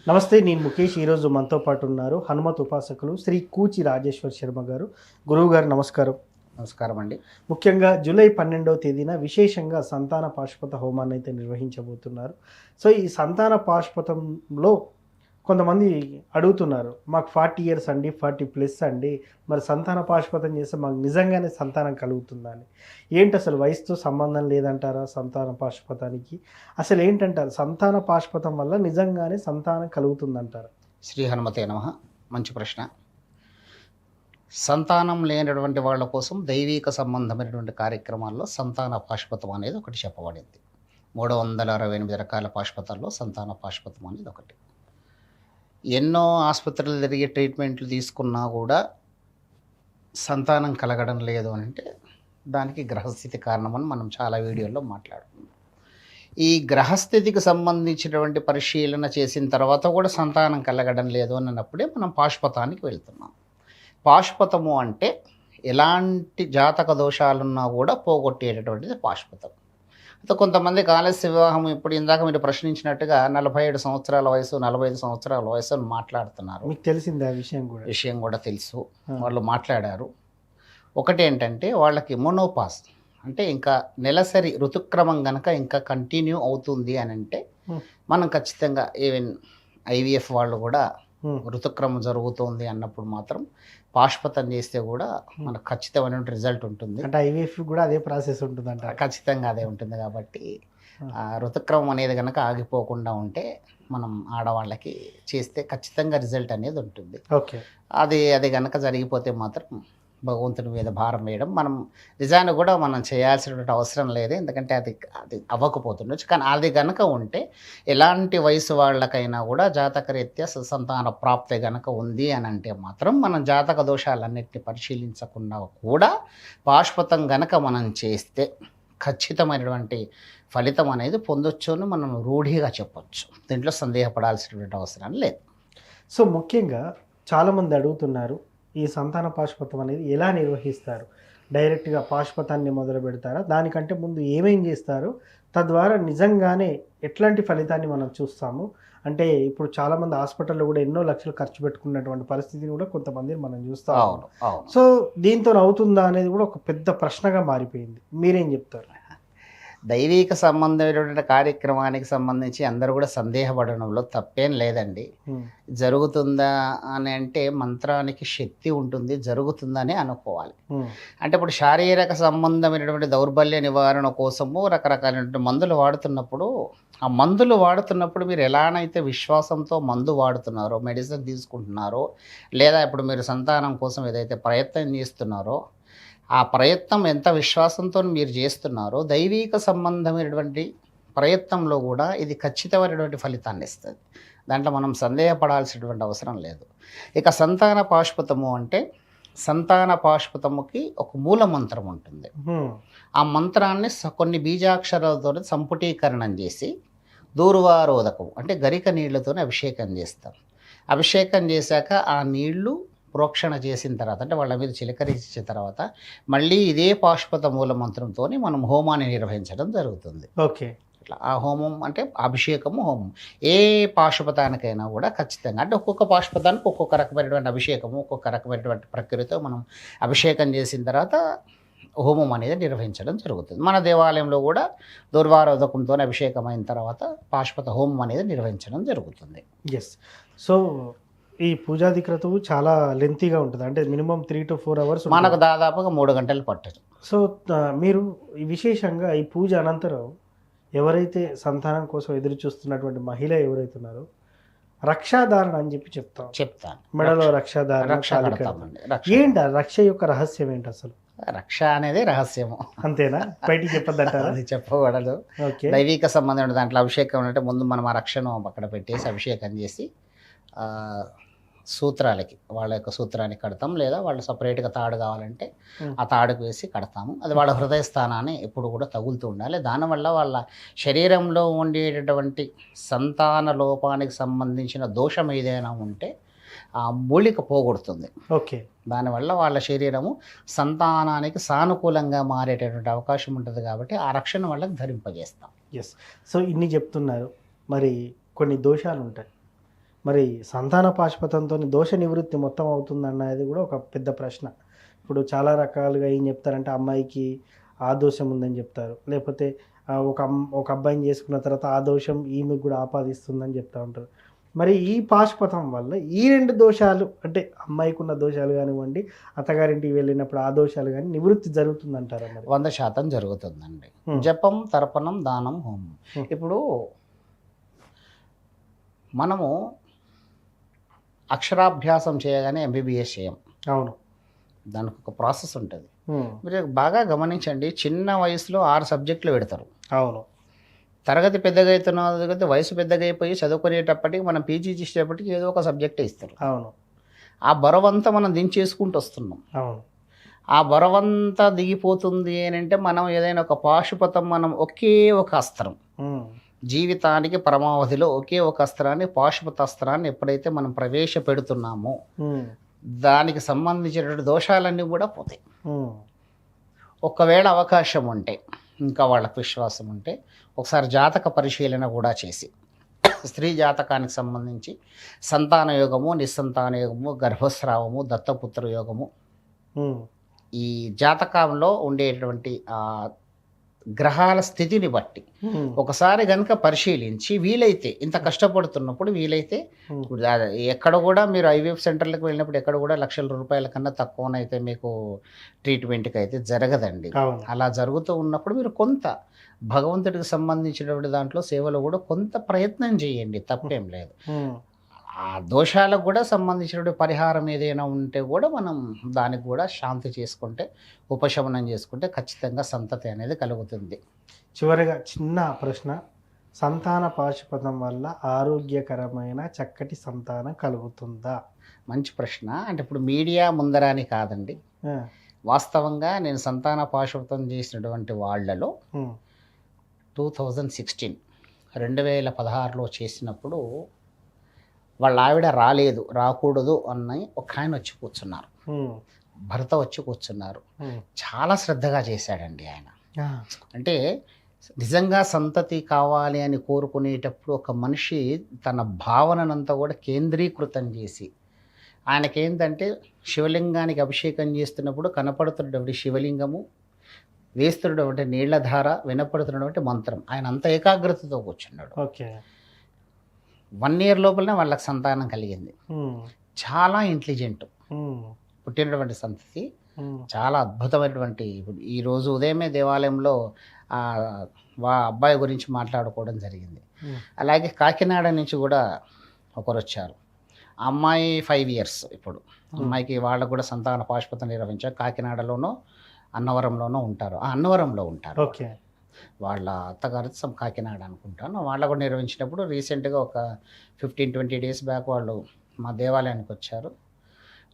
నమస్తే, నేను ముఖేష్. ఈరోజు మనతో పాటు ఉన్నారు హనుమత్ ఉపాసకులు శ్రీ కూచి రాజేశ్వర్ శర్మ గారు. గురువు గారు నమస్కారం. నమస్కారం అండి. ముఖ్యంగా జూలై 12వ తేదీన విశేషంగా సంతాన పాశుపత హోమాన్ని అయితే నిర్వహించబోతున్నారు. సో ఈ సంతాన పాశుపతంలో కొంతమంది అడుగుతున్నారు, మాకు 40 ఇయర్స్ అండి, 40+ అండి, మరి సంతాన పాశుపతం చేస్తే మాకు నిజంగానే సంతానం కలుగుతుందా అని. ఏంటి అసలు వయసుతో సంబంధం లేదంటారా సంతాన పాశుపతానికి? అసలు ఏంటంటారు, సంతాన పాశుపతం వల్ల నిజంగానే సంతానం కలుగుతుందంటారా? శ్రీ హనుమతే నమః. మంచి ప్రశ్న. సంతానం లేనటువంటి వాళ్ళ కోసం దైవిక సంబంధమైనటువంటి కార్యక్రమాల్లో సంతాన పాశుపతం అనేది ఒకటి చెప్పబడింది. 368 రకాల పాశుపతాల్లో సంతాన పాశుపతం అనేది ఒకటి. ఎన్నో ఆసుపత్రులు తిరిగి ట్రీట్మెంట్లు తీసుకున్నా కూడా సంతానం కలగడం లేదు అని అంటే దానికి గ్రహస్థితి కారణమని మనం చాలా వీడియోల్లో మాట్లాడుకున్నాం. ఈ గ్రహస్థితికి సంబంధించినటువంటి పరిశీలన చేసిన తర్వాత కూడా సంతానం కలగడం లేదు అన్నప్పుడే మనం పాశుపతానికి వెళ్తున్నాం. పాశుపతము అంటే ఎలాంటి జాతక దోషాలున్నా కూడా పోగొట్టేటటువంటిది పాశుపతం. అయితే కొంతమందికి ఆలస్య వివాహం, ఇప్పుడు ఇందాక మీరు ప్రశ్నించినట్టుగా 47 సంవత్సరాల వయసు, 45 సంవత్సరాల వయసు అని మాట్లాడుతున్నారు. మీకు తెలిసింది ఆ విషయం కూడా తెలుసు, వాళ్ళు మాట్లాడారు. ఒకటేంటంటే వాళ్ళకి మోనోపాస్ అంటే ఇంకా నెలసరి ఋతుక్రమం కనుక ఇంకా కంటిన్యూ అవుతుంది అని అంటే మనం ఖచ్చితంగా ఈవెన్ ఐవీఎఫ్ వాళ్ళు కూడా ఋతుక్రమం జరుగుతుంది అన్నప్పుడు మాత్రం పాశుపతం చేస్తే కూడా మనకు ఖచ్చితమైన రిజల్ట్ ఉంటుంది. అంటే ఐవీఎఫ్ కూడా అదే ప్రాసెస్ ఉంటుందంట. ఖచ్చితంగా అదే ఉంటుంది. కాబట్టి ఋతుక్రమం అనేది కనుక ఆగిపోకుండా ఉంటే మనం ఆడవాళ్ళకి చేస్తే ఖచ్చితంగా రిజల్ట్ అనేది ఉంటుంది. ఓకే, అది కనుక జరిగిపోతే మాత్రం భగవంతుని మీద భారం వేయడం మనం నిజాన్ని కూడా మనం చేయాల్సినటువంటి అవసరం లేదు. ఎందుకంటే అది అవ్వకపోతుండొచ్చు. కానీ అది కనుక ఉంటే ఎలాంటి వయసు వాళ్ళకైనా కూడా జాతకరీత్యా సంతాన ప్రాప్తి కనుక ఉంది అని అంటే మాత్రం మనం జాతక దోషాలన్నింటినీ పరిశీలించకుండా కూడా పాశుపతం కనుక మనం చేస్తే ఖచ్చితమైనటువంటి ఫలితం అనేది పొందొచ్చు అని మనం రూఢిగా చెప్పొచ్చు. దీంట్లో సందేహపడాల్సినటువంటి అవసరం లేదు. సో ముఖ్యంగా చాలామంది అడుగుతున్నారు, ఈ సంతాన పాశుపతం అనేది ఎలా నిర్వహిస్తారు? డైరెక్ట్గా పాశుపతాన్ని మొదలు పెడతారా? దానికంటే ముందు ఏమేం చేస్తారు? తద్వారా నిజంగానే ఎట్లాంటి ఫలితాన్ని మనం చూస్తాము? అంటే ఇప్పుడు చాలామంది హాస్పిటల్లో కూడా ఎన్నో లక్షలు ఖర్చు పెట్టుకున్నటువంటి పరిస్థితిని కూడా కొంతమందిని మనం చూస్తాము. సో దీంతో అవుతుందా అనేది కూడా ఒక పెద్ద ప్రశ్నగా మారిపోయింది. మీరేం చెప్తారు? దైవిక సంబంధమైనటువంటి కార్యక్రమానికి సంబంధించి అందరూ కూడా సందేహపడడంలో తప్పేం లేదండి. జరుగుతుందా అని అంటే మంత్రానికి శక్తి ఉంటుంది, జరుగుతుందని అనుకోవాలి. అంటే ఇప్పుడు శారీరక సంబంధమైనటువంటి దౌర్బల్య నివారణ కోసము రకరకాలైనటువంటి మందులు వాడుతున్నప్పుడు ఆ మందులు వాడుతున్నప్పుడు మీరు ఎలానైతే విశ్వాసంతో మందు వాడుతున్నారో, మెడిసిన్ తీసుకుంటున్నారో, లేదా ఇప్పుడు మీరు సంతానం కోసం ఏదైతే ప్రయత్నం చేస్తున్నారో ఆ ప్రయత్నం ఎంత విశ్వాసంతో మీరు చేస్తున్నారో దైవిక సంబంధమైనటువంటి ప్రయత్నంలో కూడా ఇది ఖచ్చితమైనటువంటి ఫలితాన్ని ఇస్తుంది. దాంట్లో మనం సందేహపడాల్సినటువంటి అవసరం లేదు. ఇక సంతాన పాశుపతము అంటే సంతాన పాశుపతముకి ఒక మూల మంత్రం ఉంటుంది. ఆ మంత్రాన్ని కొన్ని బీజాక్షరాలతో సంపుటీకరణం చేసి దూర్వారోదకం అంటే గరిక నీళ్లతో అభిషేకం చేస్తాం. అభిషేకం చేశాక ఆ నీళ్లు ప్రోక్షణ చేసిన తర్వాత అంటే వాళ్ళ మీద చిలకరించిన తర్వాత మళ్ళీ ఇదే పాశుపత మూల మంత్రంతో మనం హోమాన్ని నిర్వహించడం జరుగుతుంది. ఓకే, ఇట్లా ఆ హోమం అంటే అభిషేకము, హోమం ఏ పాశుపతానికైనా కూడా ఖచ్చితంగా అంటే ఒక్కొక్క పాశుపతానికి ఒక్కొక్క రకమైనటువంటి అభిషేకము, ఒక్కొక్క రకమైనటువంటి ప్రక్రియతో మనం అభిషేకం చేసిన తర్వాత హోమం అనేది నిర్వహించడం జరుగుతుంది. మన దేవాలయంలో కూడా దుర్వారోదకంతో అభిషేకం అయిన తర్వాత పాశుపత హోమం అనేది నిర్వహించడం జరుగుతుంది. ఎస్. సో ఈ పూజాధిక్రతువు చాలా లెంతీగా ఉంటుంది. అంటే మినిమం 3 to 4 hours మనకు దాదాపుగా 3 గంటలు పట్టదు. సో మీరు విశేషంగా ఈ పూజ అనంతరం ఎవరైతే సంతానం కోసం ఎదురు చూస్తున్నటువంటి మహిళ ఎవరైతే ఉన్నారో రక్షాధారణ అని చెప్పి చెప్తాను. మెడలో రక్షాధారణ. ఏంటి రక్ష యొక్క రహస్యం ఏంటి అసలు? రక్ష అనేది రహస్యము, అంతేనా? బయటికి చెప్పద్దంటారా? అది చెప్పకూడదు. దైవిక సంబంధం దాంట్లో అభిషేకం అంటే ముందు మనం ఆ రక్షను అక్కడ పెట్టేసి అభిషేకం చేసి సూత్రాలకి వాళ్ళ యొక్క సూత్రాన్ని కడతాం, లేదా వాళ్ళు సపరేట్గా తాడు కావాలంటే ఆ తాడుకు వేసి కడతాము. అది వాళ్ళ హృదయ స్థానాన్ని ఎప్పుడు కూడా తగులుతూ ఉండాలి. దానివల్ల వాళ్ళ శరీరంలో ఉండేటటువంటి సంతాన లోపానికి సంబంధించిన దోషం ఏదైనా ఉంటే ఆ మూలిక పోగొడుతుంది. ఓకే, దానివల్ల వాళ్ళ శరీరము సంతానానికి సానుకూలంగా మారేటటువంటి అవకాశం ఉంటుంది. కాబట్టి ఆ రక్షణ వాళ్ళకి ధరింపజేస్తాం. ఎస్. సో ఇన్ని చెప్తున్నారు, మరి కొన్ని దోషాలు ఉంటాయి. మరి సంతాన పాశుపతంతో దోష నివృత్తి మొత్తం అవుతుందన్నది కూడా ఒక పెద్ద ప్రశ్న. ఇప్పుడు చాలా రకాలుగా ఏం చెప్తారంటే అమ్మాయికి ఆ దోషం ఉందని చెప్తారు. లేకపోతే ఒక అబ్బాయిని చేసుకున్న తర్వాత ఆ దోషం ఈమెకు కూడా ఆపాదిస్తుందని చెప్తా ఉంటారు. మరి ఈ పాశుపతం వల్ల ఈ 2 దోషాలు అంటే అమ్మాయికున్న దోషాలు కానివ్వండి, అత్తగారింటికి వెళ్ళినప్పుడు ఆ దోషాలు గాని నివృత్తి జరుగుతుందంటారా మరి? 100% జరుగుతుందండి. హ్మ్. జపం, తర్పణం, దానం, హోమం. హ్మ్. ఇప్పుడు మనము అక్షరాభ్యాసం చేయగానే ఎంబీబీఎస్ చేయం. అవును. దానికి ఒక ప్రాసెస్ ఉంటుంది. హ్మ్. మీరు బాగా గమనించండి, చిన్న వయసులో 6 సబ్జెక్టులు పెడతారు. అవును. తరగతి పెద్దగా అవుతున్న కొద్దీ వయసు పెద్దగా అయిపోయి చదువుకునేటప్పటికి మనం పీజీ చేసేటప్పటికి ఏదో ఒక సబ్జెక్టే ఇస్తారు. అవును. ఆ బరువంతా మనం దించేసుకుంటూ వస్తున్నాం. అవును. ఆ బరువంతా దిగిపోతుంది అని అంటే మనం ఏదైనా ఒక పాశుపతం, మనం ఒకే ఒక అస్త్రం, హ్మ్. జీవితానికి పరమావధిలో ఒకే ఒక అస్త్రాన్ని, పాశుపత అస్త్రాన్ని ఎప్పుడైతే మనం ప్రవేశపెడుతున్నామో హ్మ్. దానికి సంబంధించినటువంటి దోషాలన్నీ కూడా పోతాయి. హ్మ్. ఒకవేళ అవకాశం ఉంటే, ఇంకా వాళ్ళకు విశ్వాసం ఉంటే, ఒకసారి జాతక పరిశీలన కూడా చేసి స్త్రీ జాతకానికి సంబంధించి సంతాన యోగము, నిస్సంతాన యోగము, గర్భస్రావము, దత్తపుత్ర యోగము, హ్మ్. ఈ జాతకంలో ఉండేటువంటి గ్రహాల స్థితిని బట్టి హ్మ్. ఒకసారి కనుక పరిశీలించి వీలైతే, ఇంత కష్టపడుతున్నప్పుడు వీలైతే, హ్మ్. ఇప్పుడు ఎక్కడ కూడా మీరు ఐవీఎఫ్ సెంటర్లకు వెళ్ళినప్పుడు ఎక్కడ కూడా ₹1,00,000 కన్నా తక్కువనైతే మీకు ట్రీట్మెంట్కి అయితే జరగదండి. అవును. అలా జరుగుతూ ఉన్నప్పుడు మీరు కొంత భగవంతుడికి సంబంధించినటువంటి దాంట్లో సేవలో కూడా కొంత ప్రయత్నం చేయండి, తప్పేం లేదు. హ్మ్. ఆ దోషాలకు కూడా సంబంధించినటువంటి పరిహారం ఏదైనా ఉంటే కూడా మనం దానికి కూడా శాంతి చేసుకుంటే, ఉపశమనం చేసుకుంటే ఖచ్చితంగా సంతతి అనేది కలుగుతుంది. చివరగా చిన్న ప్రశ్న. సంతాన పాశుపతం వల్ల ఆరోగ్యకరమైన చక్కటి సంతానం కలుగుతుందా? మంచి ప్రశ్న. అంటే ఇప్పుడు మీడియా ముందర అని కాదండి. ఆ! వాస్తవంగా నేను సంతాన పాశుపతం చేసినటువంటి వాళ్ళలో హ్మ్. 2016 2016లో చేసినప్పుడు వాళ్ళ ఆవిడ రాలేదు, రాకూడదు అని ఒక ఆయన వచ్చి కూర్చున్నారు. హ్మ్. భర్త వచ్చి కూర్చున్నారు. హ్మ్. చాలా శ్రద్ధగా చేశాడండి ఆయన. ఆ! అంటే నిజంగా సంతతి కావాలి అని కోరుకునేటప్పుడు ఒక మనిషి తన భావననంతా కూడా కేంద్రీకృతం చేసి, ఆయనకేంటంటే శివలింగానికి అభిషేకం చేస్తున్నప్పుడు కనపడుతున్నటువంటి శివలింగము, వేస్తున్నటువంటి నీళ్ల ధార, వినపడుతున్నటువంటి మంత్రం, ఆయన అంత ఏకాగ్రతతో కూర్చున్నాడు. ఓకే. 1 ఇయర్ లోపలనే వాళ్ళకి సంతానం కలిగింది. హ్మ్. చాలా ఇంటెలిజెంట్ హ్మ్. పుట్టినటువంటి సంతతి. హ్మ్. చాలా అద్భుతమైనటువంటి, ఇప్పుడు ఈరోజు ఉదయమే దేవాలయంలో అబ్బాయి గురించి మాట్లాడుకోవడం జరిగింది. హ్మ్. అలాగే కాకినాడ నుంచి కూడా ఒకరొచ్చారు. ఆ అమ్మాయి 5 ఇయర్స్ ఇప్పుడు. అమ్మాయికి వాళ్ళకు కూడా సంతాన పాశుపతం నిర్వహించారు. కాకినాడలోనో, అన్నవరంలోనో ఉంటారు. అన్నవరంలో ఉంటారు. ఓకే. వాళ్ళ అత్తగారు కాకినాడ అనుకుంటాను. వాళ్ళకు కూడా నిర్వహించినప్పుడు రీసెంట్‌గా ఒక 15, 20 డేస్ బ్యాక్ వాళ్ళు మా దేవాలయానికి వచ్చారు.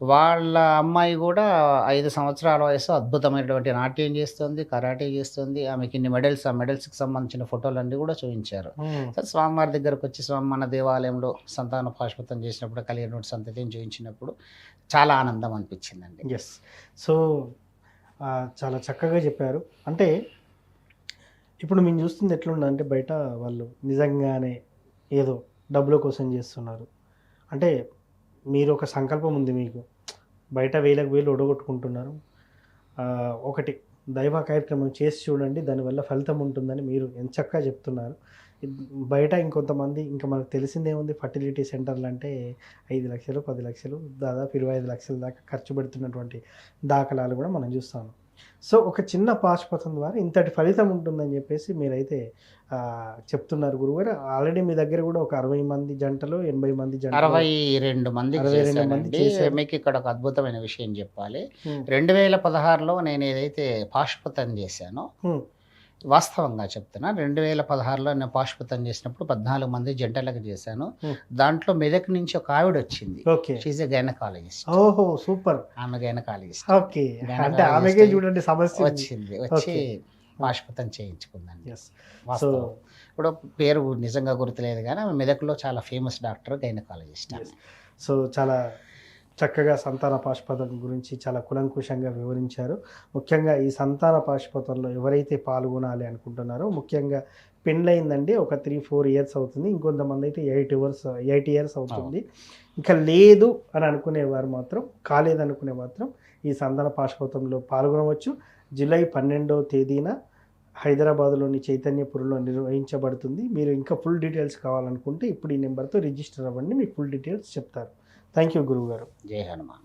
వాళ్ళ అమ్మాయి కూడా 5 సంవత్సరాల వయసు, అద్భుతమైనటువంటి నాట్యం చేస్తుంది, కరాటే చేస్తుంది. ఆమెకి ఇన్ని మెడల్స్, ఆ మెడల్స్‌కి సంబంధించిన ఫోటోలన్నీ కూడా చూయించారు. హ్మ్. సరే, స్వామివారి దగ్గరకొచ్చి మన దేవాలయంలో సంతాన పాశుపతం చేసినప్పుడు కలిగినటువంటి సంతతిని చూయించినప్పుడు చాలా ఆనందం అనిపించిందండి. యెస్. సో, చాలా చక్కగా చెప్పారు. అంటే ఇప్పుడు మేము చూస్తుంది ఎట్లుందంటే బయట వాళ్ళు నిజంగానే ఏదో డబ్బుల కోసం చేస్తున్నారు. అంటే మీరు ఒక సంకల్పం ఉంది మీకు. బయట వేలకు వేలు ఒడగొట్టుకుంటున్నారు. ఒకటి దైవ కార్యక్రమం చేసి చూడండి, దానివల్ల ఫలితం ఉంటుందని మీరు ఎంచక్కా చెప్తున్నారు. బయట ఇంకొంతమంది ఇంకా మనకు తెలిసిందేముంది, ఫర్టిలిటీ సెంటర్లంటే 5,00,000, 10,00,000 దాదాపు 25,00,000 దాకా ఖర్చు పెడుతున్నటువంటి దాఖలాలు కూడా మనం చూస్తాము. సో, ఒక చిన్న పాశుపతం ద్వారా ఇంతటి ఫలితం ఉంటుందని చెప్పేసి మీరైతే చెప్తున్నారు గురువుగారు. ఆల్రెడీ మీ దగ్గర కూడా ఒక 60 మంది జంటలు, 80 మంది జంటలు, 62 మందికి 62 మంది చేశానండి. చేశారు. మీకు ఇక్కడ ఒక అద్భుతమైన విషయం చెప్పాలి. హ్మ్. 2016లో నేను ఏదైతే పాశుపతం చేశానో, హ్మ్. వాస్తవంగా చెప్తున్నా, 2016లో నేను పాశుపతం చేసినప్పుడు 14 మంది జంటలకు చేశాను. హ్మ్. దాంట్లో మెదక్ నుంచి ఒక ఆవిడొచ్చింది. Okay. She is a gynaecologist. ఓహో! సూపర్. ఆమె గైనకాలజిస్ట్. ఓకే. అంటే గైనకాలజిస్ట్ ఆమెకే చూడండి సమస్య వచ్చి ఓకే. పాశుపతం చేయించుకుందండి. యెస్. సో, వాస్తవం. ఇప్పుడు పేరు నిజంగా గుర్తులేదు గానీ ఆమె మెదక్లో చాలా ఫేమస్ డాక్టర్, గైనకాలజిస్ట్ ఆమె. యెస్. సో, చాలా చక్కగా సంతాన పాశుపతం గురించి చాలా కూలంకుషంగా వివరించారు. ముఖ్యంగా ఈ సంతాన పాశుపతంలో ఎవరైతే పాల్గొనాలి అనుకుంటున్నారో, ముఖ్యంగా పెళ్ళయిందండి ఒక 3-4 ఇయర్స్ అవుతుంది, ఇంకొంతమంది అయితే 8 ఇయర్స్ అవుతుంది, ఇంకా లేదు అని అనుకునేవారు మాత్రం, కాలేదనుకునే మాత్రం ఈ సంతాన పాశుపతంలో పాల్గొనవచ్చు. జూలై 12వ తేదీన హైదరాబాద్లోని చైతన్యపురంలో నిర్వహించబడుతుంది. మీరు ఇంకా ఫుల్ డీటెయిల్స్ కావాలనుకుంటే ఇప్పుడు ఈ నెంబర్తో రిజిస్టర్ అవ్వండి, మీకు ఫుల్ డీటెయిల్స్ చెప్తారు. థ్యాంక్ యూ గురువుగారు. జై హనుమాన్.